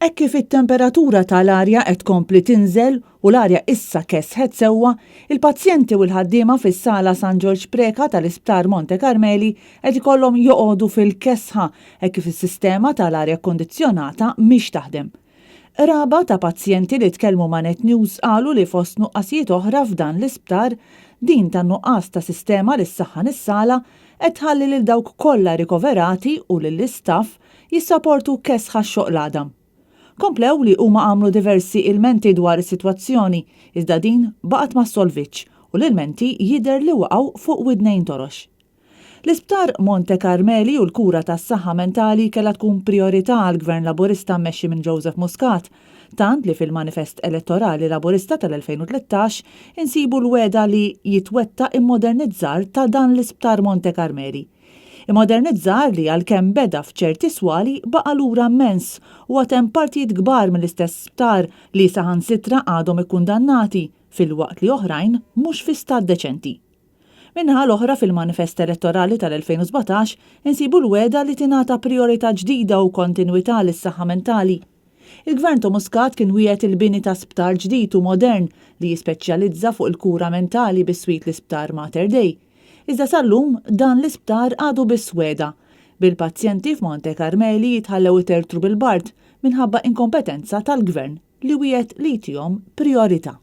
Hekk kif it-temperatura tal-arja qed tkompli tinżel u l-arja issa kesħet sewwa, il-pazjenti u l-ħaddiema fis-sala San George Preka tal-Isptar Monte Carmeli qed ikollhom joqogħdu fil-kesħa hekk kif is-sistema tal-arja kkondizzjonata mhix taħdem. Raba ta' pazjenti li tkellmu ma' Net News qalu li fost nuqqasijiet oħra f'dan l-isptar din tan-nuqqas ta' sistema li ssaħħan is-sala qed tħalli lil dawk kollha rikoverati u lill-istaff jissapportu kesħa x-xoqlada. Komplew li huma għamlu diversi ilmenti dwar is-sitwazzjoni, iżda din baqgħet ma solvitx u l-ilmenti jidher li waqgħu fuq widnejn torox. L-Isptar Monte Carmeli u l-kura tas-saħħa mentali kellha tkun priorità għall-Gvern Laburista mmexxi minn Joseph Muscat, tant li fil-Manifest Elettorali Laburista tal-2013 insibu l-weda li jitwetta immodernizzar ta' dan l-Isptar Monte Carmeli. Immodernizzar li għalkemm beda f'ċerti swali baqa' lura immens u għatem partijiet kbar mill-istess sptar li saħansitra għadhom ikkundannati fil-waqt li oħrajn mhux fi stat deċenti. Minnaħa l-oħra fil-Manifest Elettorali tal-2017 insibu l-weda li tingħata priorità ġdida u kontinwità lis-saħħa mentali. Il-Gvern Muscat kien wiegħed il-bini ta' sptar ġdid u modern li jispeċjalizza fuq il-kura mentali bis-swit l-Isptar Mater Dei. Iżda sal-lum dan l-isptar għadu bis-sweda. Bil-pazjenti f'Monte Carmeli jitħallew itertru bil-bard minħabba inkompetenza tal-Gvern li wiegħed li jtihom priorità.